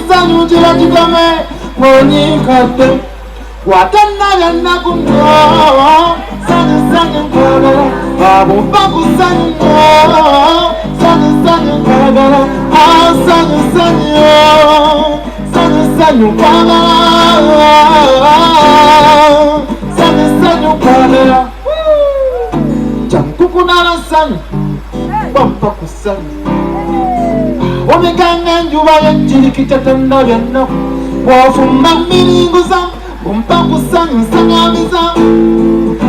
sanyu chila chikome monikate watana yanakundo sanyu kwagala abumbaku sanyu kwagala sanyu kwagala sanyu chankukunala sanyu bampaku sanyu omekanga enjuba yejirikita tendabyanna bwofumba miringuza bumpaku sanyu nsanyamiza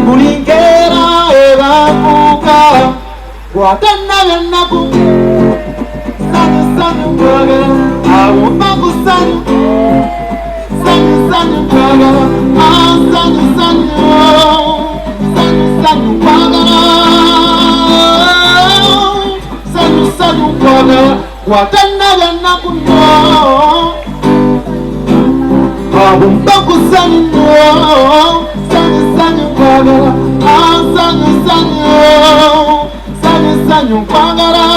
buli nkeera ebakuuka bwatennabyannaku sanyu kwagala abumbaku sanyu kwagala sanyu kwagala sanyu kwagala watannabyannaku nno abumbaku sanyu kwagala sanyu kwagala sanyu kwagala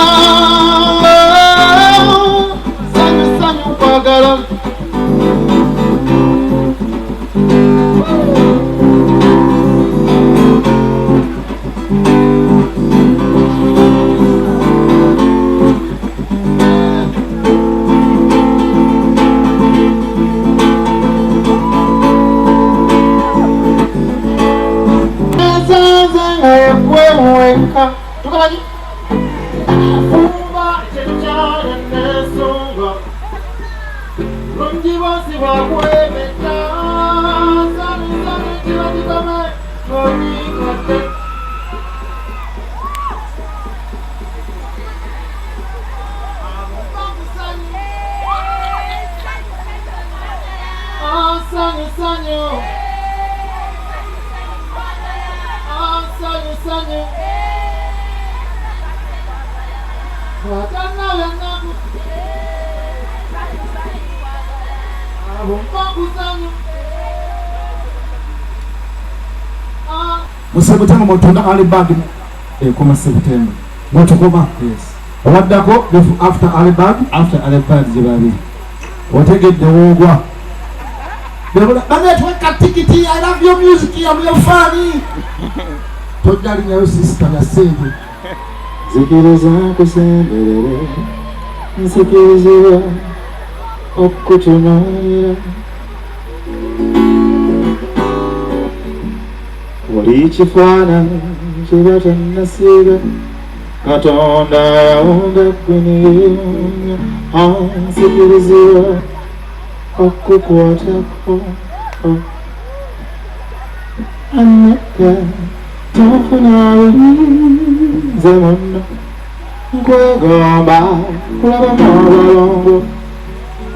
Musebutembo motunda alibag koma September motukoma yes owaddako after alibag jibabi otegedde wogwa bana tweka tikiti I love your music ya mlefani tojali nyayo sister ya senge zikiriza kusemberere nsikiriza okutunira wali kifaananyi kiba tannasiiga Katonda yawonga ggweneyonya ansikirizibwa okukwatako anneka tofuna bulinze munno nkwegomba kulabamu abalongo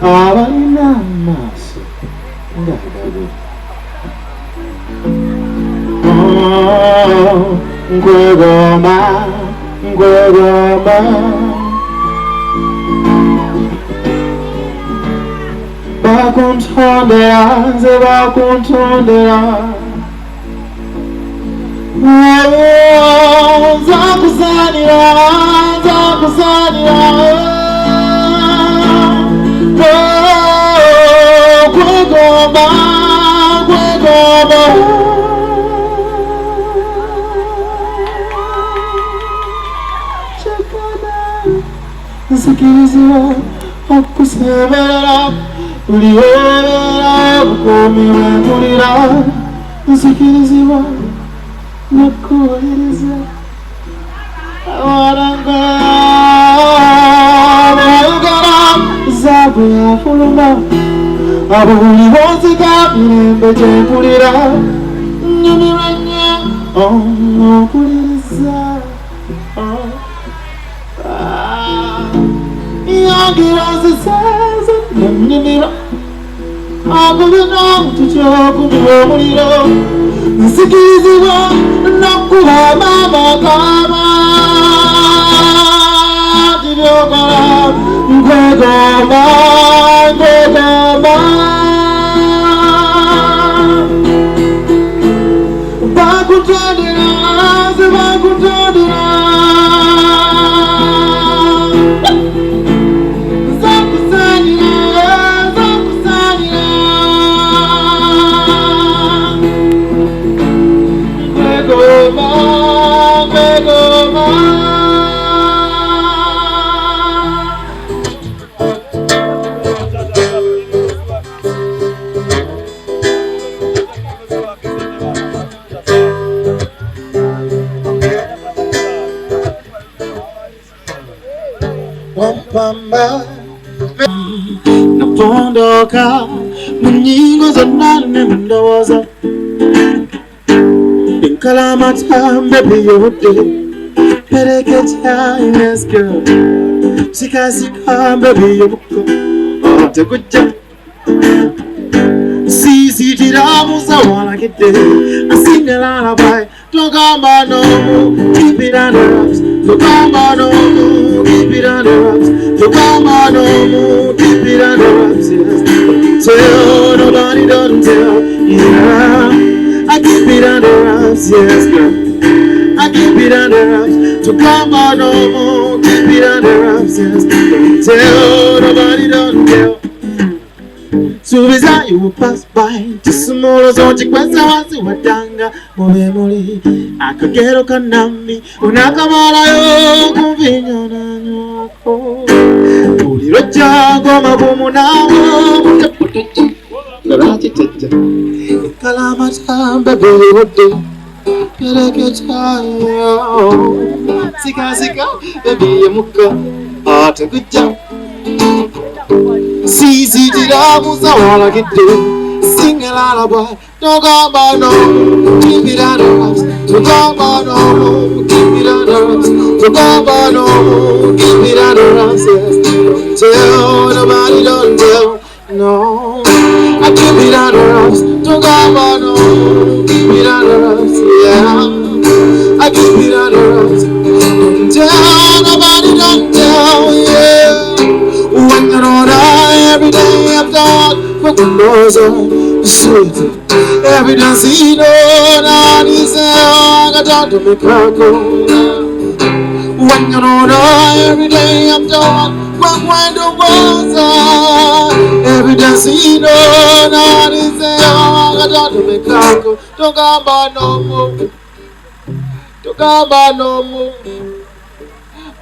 abalina amaaso ng'agago nkwegomba bakuntondera nze bakuntondera nzakuzanira kwegomba nsikirizibwa okusemerera bulibeera bukuumi bwempulira nsikirizibwa nokuwuliriza abalanga bayogera zaabu yafuluma abo buli bonzika mirembe gyempulira nyumirwa nnyo okuwuliriza yangira nzisaza nemnyumira agulina tukyokubira omuliro nsikirizibwa nokuba amakama tibyokola nkwegomba bakutondera ze bakutondera zakusanyira mama napondoka mu nnyingo zonna ne mu ndowooza enkalamata baby yobudde pereketya yes girl sikasika baby yobukko tekujja sisitirabuza walagidde asinga lullaby togamba nomu keep it under wraps togamba nomu keep it under wraps togamba nomu keep it under wraps yes. Tell nobody, don't tell, yeah. I keep it under wraps, yes girl, I keep it under wraps togamba nomu keep it under wraps, yes. Don't tell nobody, don't tell. Subiza you will pass by Chisumoro zonji kweza wazi wadanga Mubemuri akagero kanami Unakamala yo kumvinyo na nyoko Uliro jago mabumu nawo Garati tete Kalama chamba biyote Pereke chayo Sika sika baby yamuka Ate kuja Sisi tirabuza walagidde sing a lullaby togamba no keep it under wraps togamba no keep it under wraps togamba no keep it under wraps yes. Don't tell nobody, don't tell no I keep it under wraps togamba no keep it under wraps yeah I keep it under wraps don't tell nobody, don't tell yeah. When you're on every day I'm done for the nose of sweet. Every day see no one is I got to make her go. When you're on every day I'm done when the walls are. Every day see no one is I got to make her go. Don't come back no more. Don't come back no more.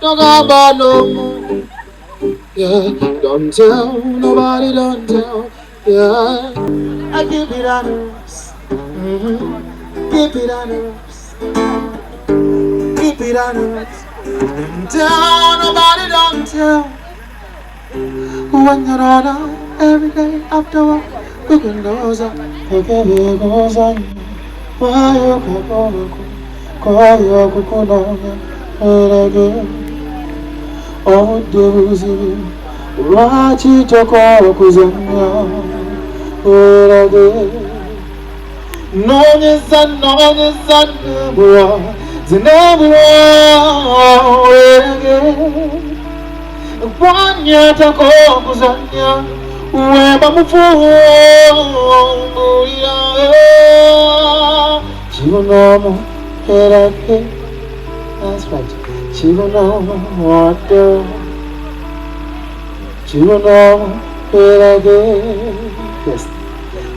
Don't come back no more. Yeah, don't tell nobody, don't tell. Yeah, I keep it on the ropes. Keep it on the ropes. Keep it on the ropes. Don't tell nobody, don't tell. When you're on every day after work, cooking those up, cooking goes on. Why you call your coconut again? Oh, Dozy, Rachi Toko Kuzanya, Urade, Nonizan, Bua, Zenabua, again. One year Toko Kuzanya, Webamufu, Chibunomo, Herake, that's right. Chibunomo, water. Chibunomo, Herake, yes.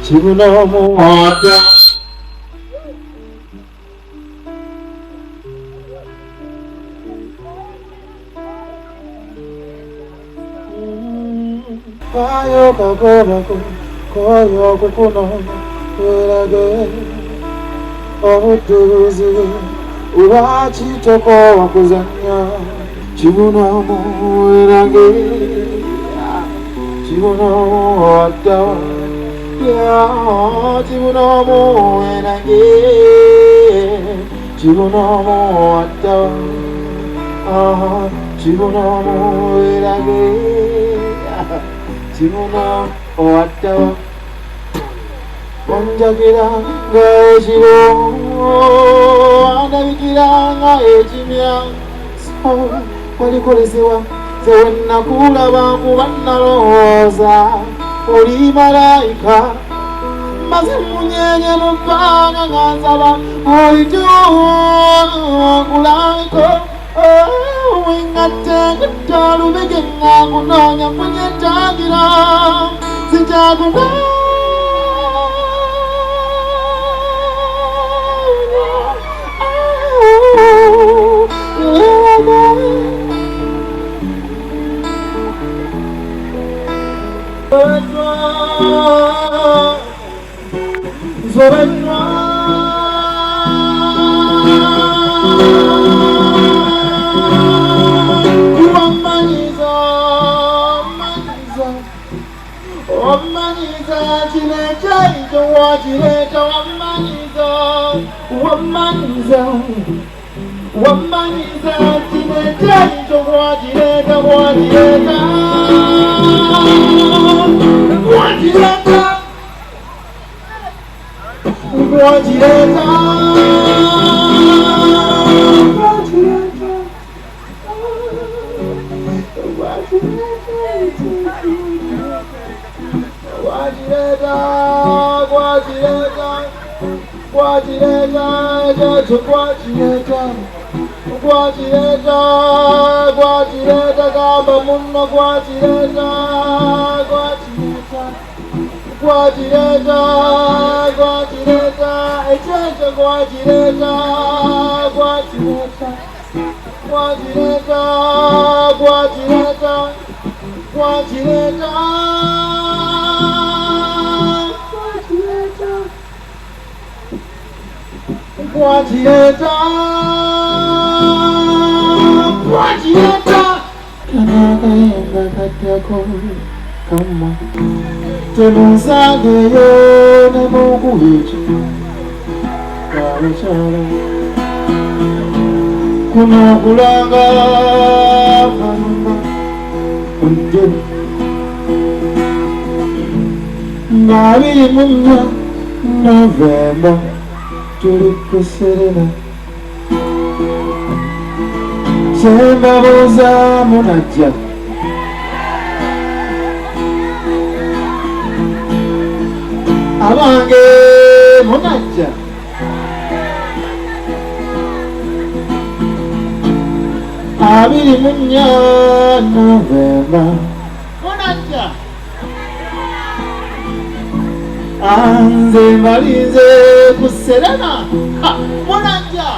Chibunomo, water. Koyo kagobago, koyo kukuno, Herake, oh Dozy. Urachi toko wakuzanya Chibunomo erage Chibunomo wata Chibunomo erage Chibunomo wata Chibunomo erage Chibunomo wata Onjakira gaeshiro Anabikira gaechimya So walikolesewa Zewe nakulaba kubanaloza Oli malaika Maze munyenye mupanga ngansaba Oitu kulaiko Wingate kutalu begenga kunonya Kunyetagira Sijakuna Womaniza chilecha itowa chilecha womaniza womaniza womaniza chilecha itowa chilecha wachileta wachileta wachileta Guajireta, Guajireta, Guajireta, Guajireta, Guajireta, Guajireta, Gamba Mumma, Guajireta, Guajireta, Guajireta, Guajireta, Echecha, Guajireta, Guajireta, Guajireta, Guajireta, Guajireta. Guajireta, Guajireta. Kanaka yenga katako kama temusage yo ne mukuichi kawechara kuno kulanga kanuma unje ngari munya November Serena Sembaroza Munaja Abange Munaja Abiri Munya November Munaja Anze Marize Kuserena Munaja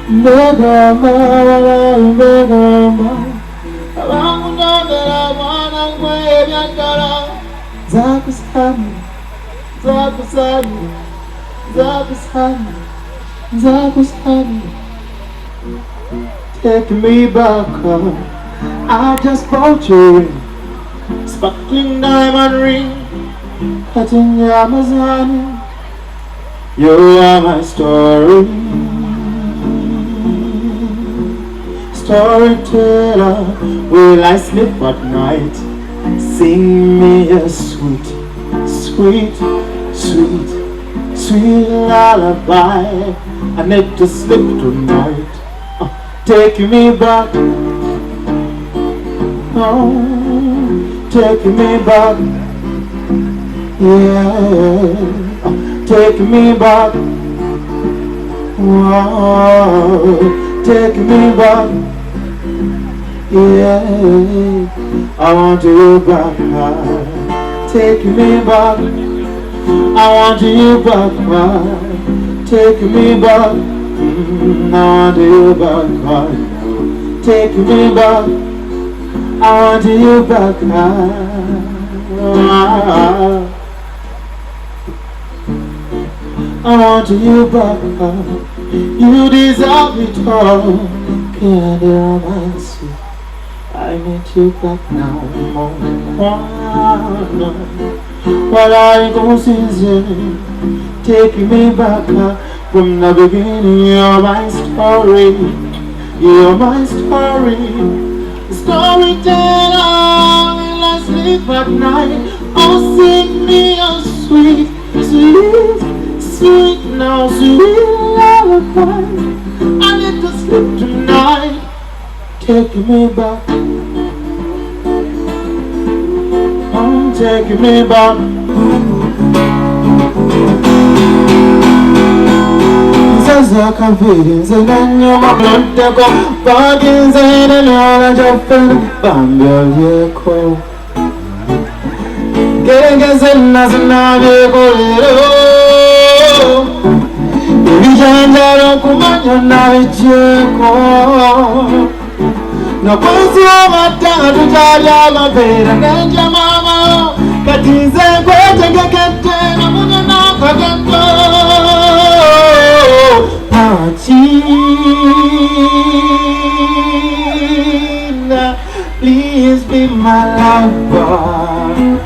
Megama Megama Abangundagara Mwana Mwe Myakara Zakusani Zakusani Zakusani Zakusani Take me back I just bought you a ring Sparkling diamond ring Cutting Amazon You are my story Storyteller Will I sleep at night Sing me a sweet, sweet, sweet, sweet lullaby I need to sleep tonight Take me back Oh, take me back Yeah Take me back Wow Take me back Yeah I want you back Take me back I want you back Take me back I want you back Take me back I want you back I want you back You deserve it all Can't romance you I need you back now While I go season Take me back From the beginning You're my story You're my story Storyteller Will I sleep at night Oh sing me a sweet, sweet, sweet Now sweet lullaby I need to sleep tonight Take me back Oh take me back Zaza kaviri Zenanyo mabloteko Bagin zene nyola jafen Bambel yeko Gerenge zena zena yeko lero Ibijanjaro kumanyo na vicheko Nakwezi omata tutalya mapera Nenja mama Katize kwete kekete Namunya nakagento Pachina Please be my lover.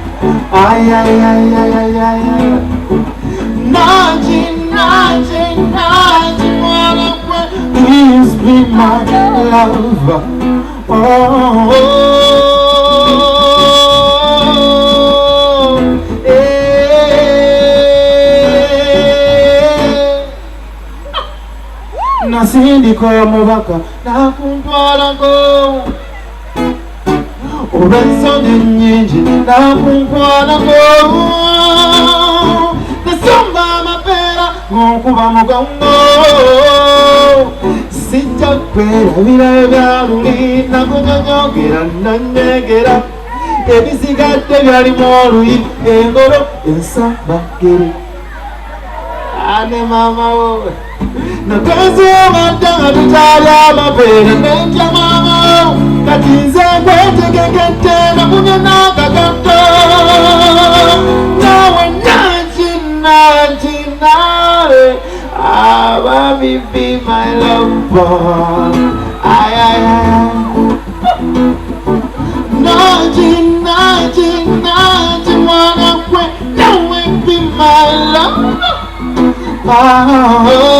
Ay, ay, ay, ay, ay, ay, ay. Naji, Naji, Naji, wanna please be my lover. Oh, nasindiko mubaka nakuntwala go olw'ensonyi nnyingi nakuntwala go nasomba amapeera ng'onkuba mugongo sijja kwerabira ebyaluli nakunyonyogera nanyegera ebisigadde byalimu oluyi engolo ensambagere ane mama wowe nakwezuubadde nga tukyali amapeera n'entya mama kati nze nkwetegekette nakunya n'akagato nawe nanki nawe ababi be my lover. Ay, ay, ay. Nanki wanna quit nawe be my lover. Oh,